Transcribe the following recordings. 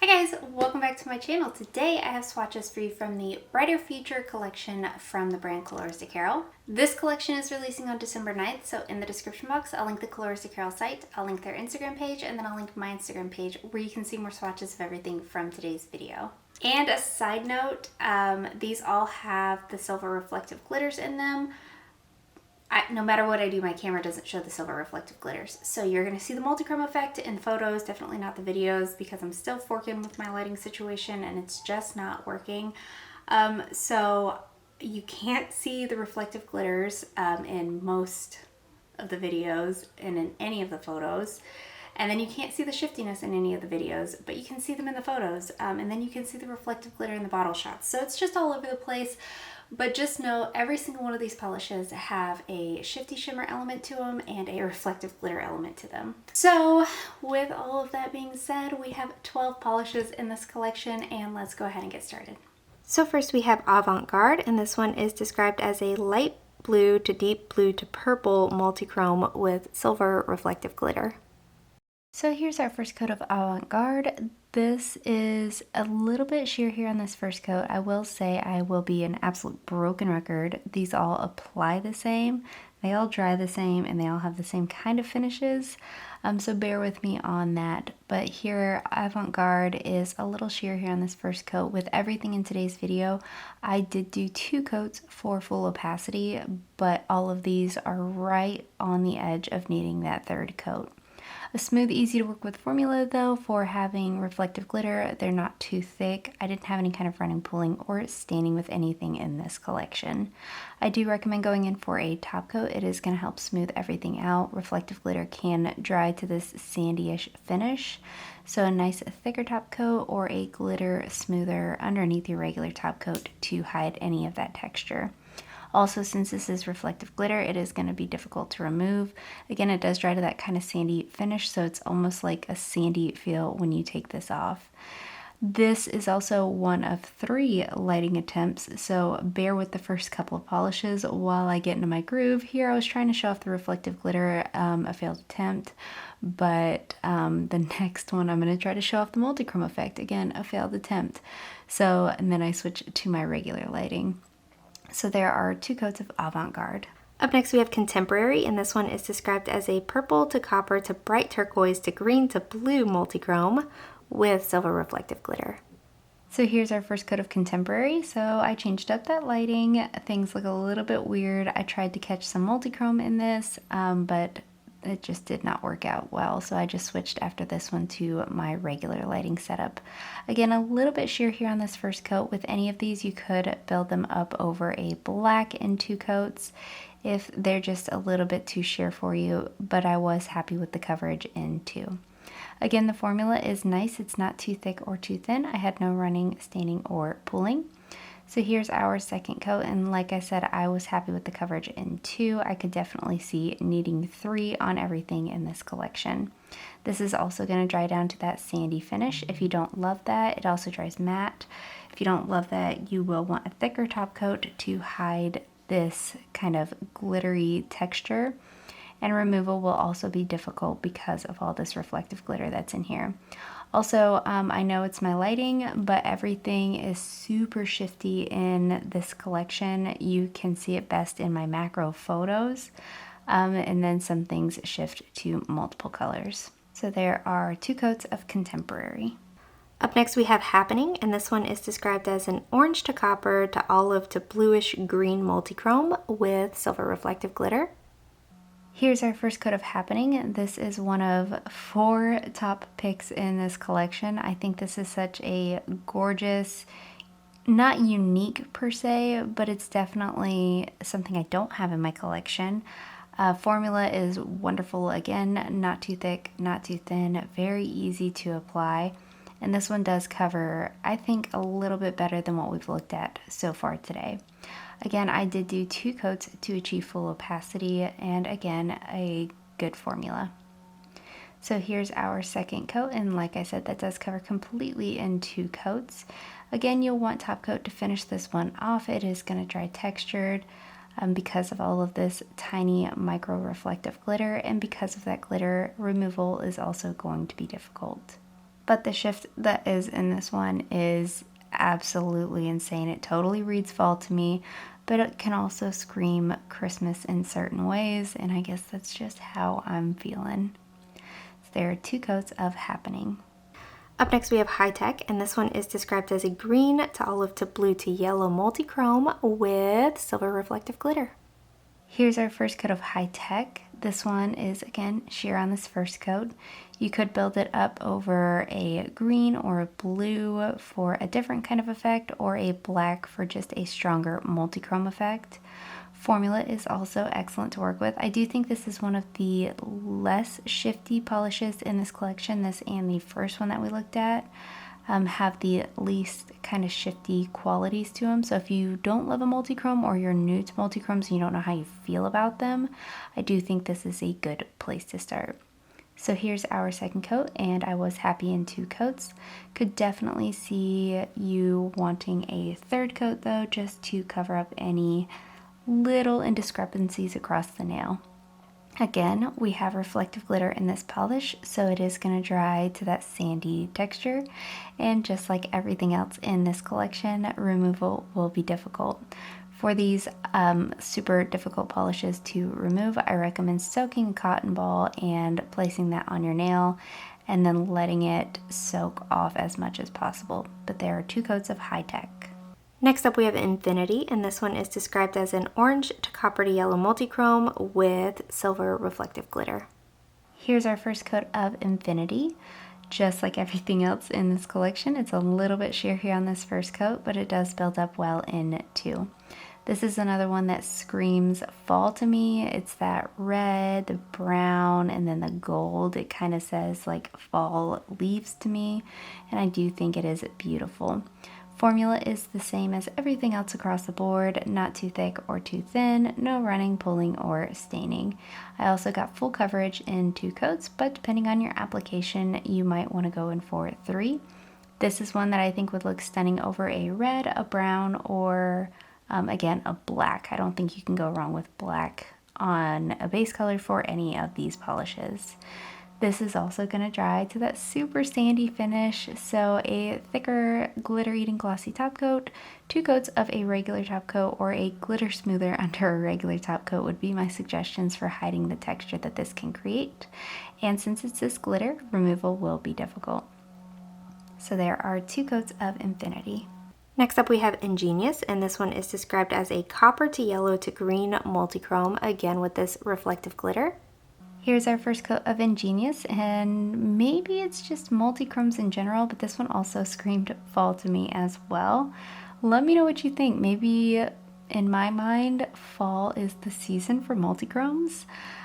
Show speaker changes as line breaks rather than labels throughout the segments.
Hi guys, welcome back to my channel. Today I have swatches for you from the Brighter Future collection from the brand Colores de Carol. This collection is releasing on December 9th, so in the description box I'll link the Colores de Carol site, I'll link their Instagram page, and then I'll link my Instagram page where you can see more swatches of everything from today's video. And a side note, these all have the silver reflective glitters in them. No matter what I do, my camera doesn't show the silver reflective glitters. So you're going to see the multi-chrome effect in photos, definitely not the videos, because I'm still forking with my lighting situation and it's just not working. So you can't see the reflective glitters in most of the videos and in any of the photos. And then you can't see the shiftiness in any of the videos, but you can see them in the photos. And then you can see the reflective glitter in the bottle shots. So it's just all over the place. But just know every single one of these polishes have a shifty shimmer element to them and a reflective glitter element to them. So with all of that being said, we have 12 polishes in this collection, and let's go ahead and get started. So first we have Avant-Garde, and this one is described as a light blue to deep blue to purple multi-chrome with silver reflective glitter. So here's our first coat of Avant-Garde. This is a little bit sheer here on this first coat. I will say I will be an absolute broken record. These all apply the same, they all dry the same, and they all have the same kind of finishes. So bear with me on that. But here, Avant-Garde is a little sheer here on this first coat. With everything in today's video, I did do 2 coats for full opacity, but all of these are right on the edge of needing that 3rd coat. A smooth, easy to work with formula though for having reflective glitter. They're not too thick. I didn't have any kind of running, pulling, or staining with anything in this collection. I do recommend going in for a top coat. It is going to help smooth everything out. Reflective glitter can dry to this sandy-ish finish. So a nice thicker top coat or a glitter smoother underneath your regular top coat to hide any of that texture. Also, since this is reflective glitter, it is going to be difficult to remove. Again, it does dry to that kind of sandy finish, so it's almost like a sandy feel when you take this off. This is also one of 3 lighting attempts, so bear with the first couple of polishes while I get into my groove. Here I was trying to show off the reflective glitter, a failed attempt, but the next one I'm going to try to show off the multi-chrome effect. Again, a failed attempt. And then I switch to my regular lighting. So there are 2 coats of Avant-Garde. Up next we have Contemporary, and this one is described as a purple to copper to bright turquoise to green to blue multi-chrome with silver reflective glitter. So here's our first coat of Contemporary. So I changed up that lighting. Things look a little bit weird. I tried to catch some multi-chrome in this, but it just did not work out well, so I just switched after this one to my regular lighting setup. Again, a little bit sheer here on this first coat. With any of these, you could build them up over a black in 2 coats if they're just a little bit too sheer for you, but I was happy with the coverage in 2. Again, the formula is nice. It's not too thick or too thin. I had no running, staining, or pooling. So here's our second coat, and like I said, I was happy with the coverage in 2. I could definitely see needing 3 on everything in this collection. This is also going to dry down to that sandy finish. If you don't love that, it also dries matte. If you don't love that, you will want a thicker top coat to hide this kind of glittery texture. And removal will also be difficult because of all this reflective glitter that's in here. Also, I know it's my lighting, but everything is super shifty in this collection. You can see it best in my macro photos, and then some things shift to multiple colors. So there are 2 coats of Contemporary. Up next we have Happening, and this one is described as an orange to copper to olive to bluish green multi-chrome with silver reflective glitter. Here's our first coat of Happening. This is one of 4 top picks in this collection. I think this is such a gorgeous, not unique per se, but it's definitely something I don't have in my collection. Formula is wonderful. Again, not too thick, not too thin, very easy to apply. And this one does cover, I think, a little bit better than what we've looked at so far today. Again, I did do 2 coats to achieve full opacity, and again, a good formula. So here's our second coat, and like I said, that does cover completely in 2 coats. Again, you'll want top coat to finish this one off. It is going to dry textured because of all of this tiny micro reflective glitter, and because of that glitter, removal is also going to be difficult. but the shift that is in this one is absolutely insane. It totally reads fall to me, but it can also scream Christmas in certain ways, and I guess that's just how I'm feeling. So there are 2 coats of Happening. Up next we have High Tech, and this one is described as a green to olive to blue to yellow multi-chrome with silver reflective glitter. Here's our first coat of High Tech. This one is, again, sheer on this first coat. You could build it up over a green or a blue for a different kind of effect, or a black for just a stronger multi-chrome effect. Formula is also excellent to work with. I do think this is one of the less shifty polishes in this collection. This and the first one that we looked at have the least kind of shifty qualities to them. So if you don't love a multi-chrome, or you're new to multi-chromes and you don't know how you feel about them, I do think this is a good place to start. So here's our second coat, and I was happy in 2 coats. Could definitely see you wanting a third coat though, just to cover up any little indiscrepancies across the nail. Again, we have reflective glitter in this polish, so it is going to dry to that sandy texture, and just like everything else in this collection, removal will be difficult. For these super difficult polishes to remove, I recommend soaking a cotton ball and placing that on your nail, and then letting it soak off as much as possible. But there are 2 coats of High Tech. Next up we have Infinity, and this one is described as an orange to copper to yellow multi-chrome with silver reflective glitter. Here's our first coat of Infinity. Just like everything else in this collection, it's a little bit sheer here on this first coat, but it does build up well in 2. This is another one that screams fall to me. It's that red, the brown, and then the gold. It kind of says like fall leaves to me, and I do think it is beautiful. Formula is the same as everything else across the board, not too thick or too thin, no running, pulling, or staining. I also got full coverage in 2 coats, but depending on your application, you might want to go in for 3. This is one that I think would look stunning over a red, a brown, or again, a black. I don't think you can go wrong with black on a base color for any of these polishes. This is also going to dry to that super sandy finish, so a thicker glitter-eating glossy top coat, 2 coats of a regular top coat, or a glitter smoother under a regular top coat would be my suggestions for hiding the texture that this can create. And since it's this glitter, removal will be difficult. So there are 2 coats of Infinity. Next up we have Ingenious, and this one is described as a copper to yellow to green multi-chrome, again with this reflective glitter. Here's our first coat of Ingenious, and maybe it's just multi-chromes in general, but this one also screamed fall to me as well. Let me know what you think. Maybe in my mind, fall is the season for multi-chromes.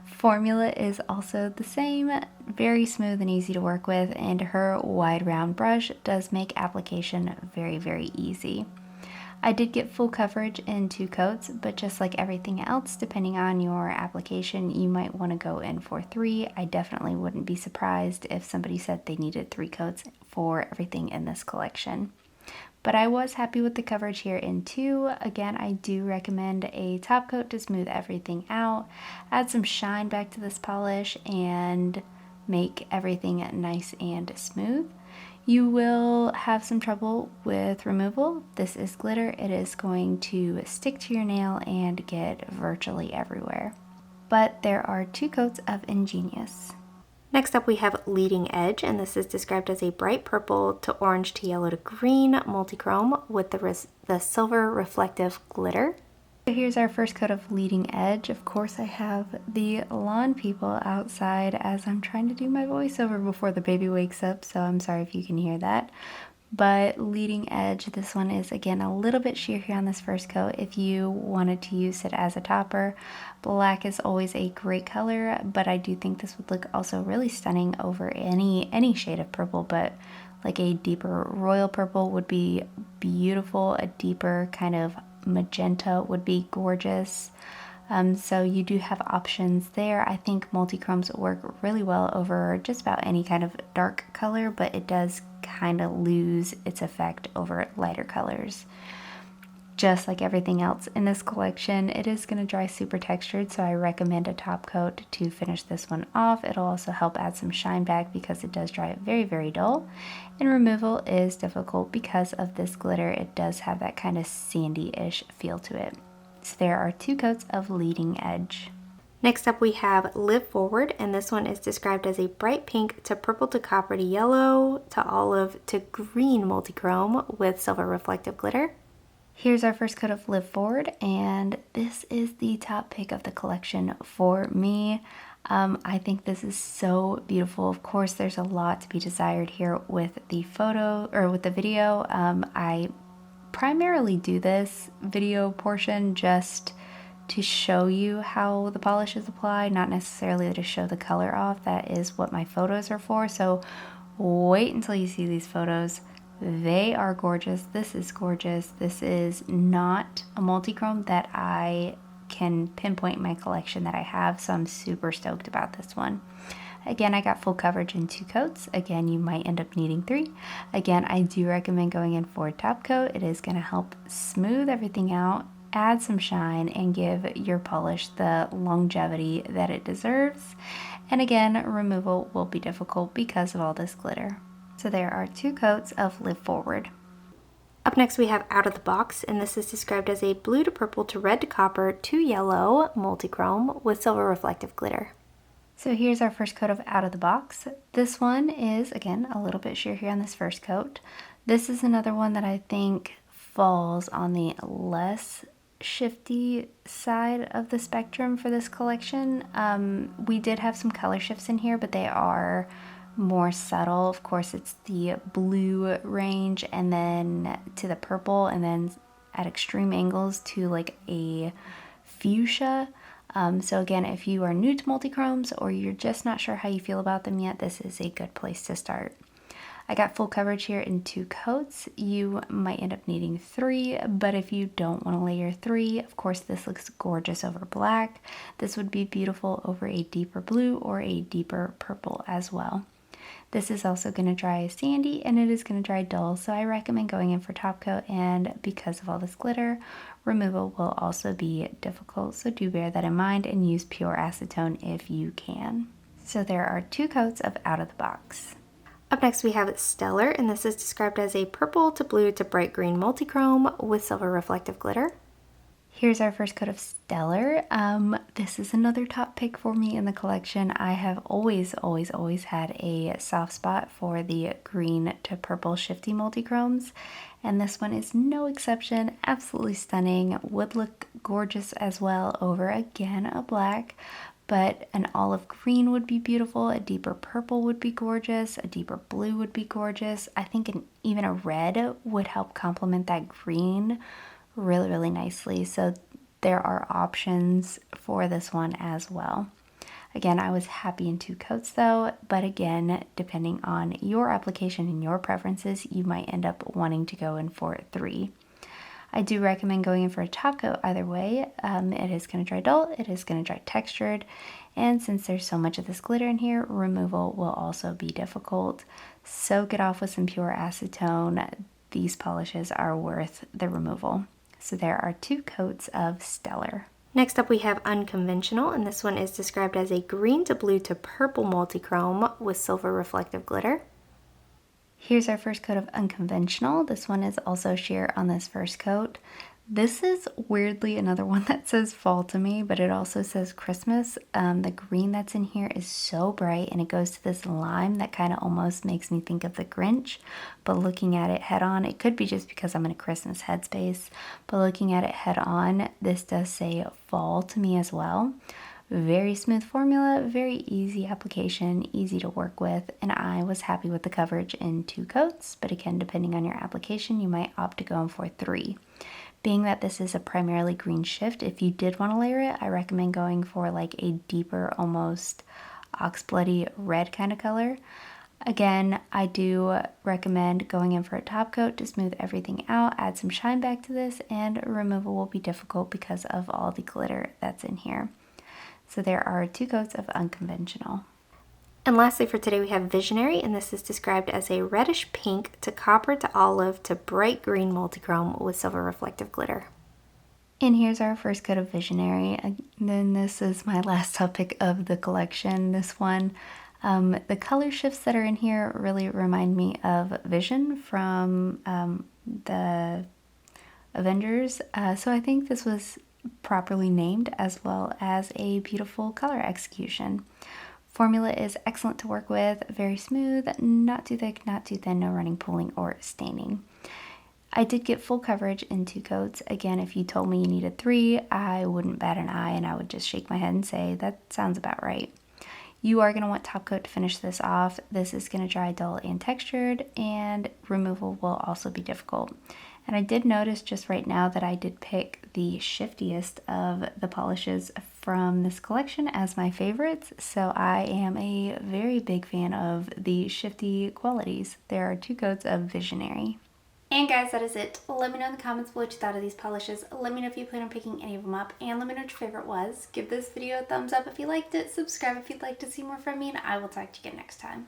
Formula is also the same, very smooth and easy to work with, and her wide round brush does make application very, very easy. I did get full coverage in 2 coats, but just like everything else, depending on your application, you might want to go in for 3. I definitely wouldn't be surprised if somebody said they needed 3 coats for everything in this collection. But I was happy with the coverage here in 2. Again, I do recommend a top coat to smooth everything out, add some shine back to this polish, and make everything nice and smooth. You will have some trouble with removal. This is glitter. It is going to stick to your nail and get virtually everywhere. But there are 2 coats of Ingenious. Next up we have Leading Edge, and this is described as a bright purple to orange to yellow to green multi-chrome with the silver reflective glitter. Here's our first coat of Leading Edge. Of course, I have the lawn people outside as I'm trying to do my voiceover before the baby wakes up, so I'm sorry if you can hear that. But Leading Edge, this one is again a little bit sheer here on this first coat if you wanted to use it as a topper. Black is always a great color, but I do think this would look also really stunning over any shade of purple, but like a deeper royal purple would be beautiful. A deeper kind of magenta would be gorgeous. So you do have options there. I think multi-chromes work really well over just about any kind of dark color, but it does kind of lose its effect over lighter colors. just like everything else in this collection, it is going to dry super textured, so I recommend a top coat to finish this one off. It'll also help add some shine back because it does dry very, very dull. And removal is difficult because of this glitter. It does have that kind of sandy-ish feel to it. So there are 2 coats of leading edge. Next up we have Live Forward, and this one is described as a bright pink to purple to copper to yellow to olive to green multi-chrome with silver reflective glitter. Here's our first coat of Live Forward, and this is the top pick of the collection for me. I think this is so beautiful. Of course, there's a lot to be desired here with the photo or with the video. I primarily do this video portion just to show you how the polishes apply, not necessarily to show the color off. That is what my photos are for. So wait until you see these photos. They are gorgeous. This is gorgeous. This is not a multi-chrome that I can pinpoint in my collection that I have, so I'm super stoked about this one. Again, I got full coverage in 2 coats. Again, you might end up needing 3. Again, I do recommend going in for a top coat. It is going to help smooth everything out, add some shine, and give your polish the longevity that it deserves. And again, removal will be difficult because of all this glitter. So there are 2 coats of Live Forward. Up next we have Out of the Box, and this is described as a blue to purple to red to copper to yellow multi-chrome with silver reflective glitter. So here's our first coat of Out of the Box. This one is, again, a little bit sheer here on this first coat. This is another one that I think falls on the less shifty side of the spectrum for this collection. We did have some color shifts in here, but they are more subtle. Of course, it's the blue range and then to the purple, and then at extreme angles to like a fuchsia. So again, if you are new to multi-chromes or you're just not sure how you feel about them yet, this is a good place to start. I got full coverage here in 2 coats. You might end up needing 3, but if you don't want to layer 3, of course this looks gorgeous over black. This would be beautiful over a deeper blue or a deeper purple as well. This is also going to dry sandy, and it is going to dry dull, so I recommend going in for top coat, and because of all this glitter, removal will also be difficult, so do bear that in mind and use pure acetone if you can. So there are 2 coats of Out of the Box. Up next we have Stellar, and this is described as a purple to blue to bright green multi-chrome with silver reflective glitter. Here's our first coat of Stellar. This is another top pick for me in the collection. I have always had a soft spot for the green to purple shifty multi-chromes, and this one is no exception. Absolutely stunning. Would look gorgeous as well over, again, a black, but an olive green would be beautiful, a deeper purple would be gorgeous, a deeper blue would be gorgeous. I think even a red would help complement that green really nicely. So there are options for this one as well. Again, I was happy in 2 coats though, but again, depending on your application and your preferences, you might end up wanting to go in for 3. I do recommend going in for a top coat either way. It is going to dry dull, it is going to dry textured, and since there's so much of this glitter in here, removal will also be difficult. Soak it off with some pure acetone. These polishes are worth the removal. So there are 2 coats of Stellar. Next up we have Unconventional, and this one is described as a green to blue to purple multi-chrome with silver reflective glitter. Here's our first coat of Unconventional. This one is also sheer on this first coat. This is weirdly another one that says fall to me, but it also says Christmas. The green that's in here is so bright, and it goes to this lime that kind of almost makes me think of the Grinch. But looking at it head on, it could be just because I'm in a Christmas headspace, but looking at it head on, this does say fall to me as well. Very smooth formula, very easy application, easy to work with, and I was happy with the coverage in 2 coats, but again, depending on your application, you might opt to go in for 3. Being that this is a primarily green shift, if you did want to layer it, I recommend going for like a deeper, almost oxbloody red kind of color. Again, I do recommend going in for a top coat to smooth everything out, add some shine back to this, and removal will be difficult because of all the glitter that's in here. So there are 2 coats of Unconventional. And lastly for today we have Visionary, and this is described as a reddish pink to copper to olive to bright green multichrome with silver reflective glitter. And here's our first coat of Visionary. And then this is my last topic of the collection, this one. The color shifts that are in here really remind me of Vision from the Avengers. So I think this was properly named, as well as a beautiful color execution. Formula is excellent to work with, very smooth, not too thick, not too thin, no running, pooling, or staining. I did get full coverage in 2 coats. Again, if you told me you needed 3, I wouldn't bat an eye and I would just shake my head and say, that sounds about right. You are going to want top coat to finish this off. This is going to dry dull and textured, and removal will also be difficult. And I did notice just right now that I did pick the shiftiest of the polishes from this collection as my favorites. So I am a very big fan of the shifty qualities. There are 2 coats of Visionary. And guys, that is it. Let me know in the comments what you thought of these polishes. Let me know if you plan on picking any of them up, and let me know what your favorite was. Give this video a thumbs up if you liked it, subscribe if you'd like to see more from me, and I will talk to you again next time.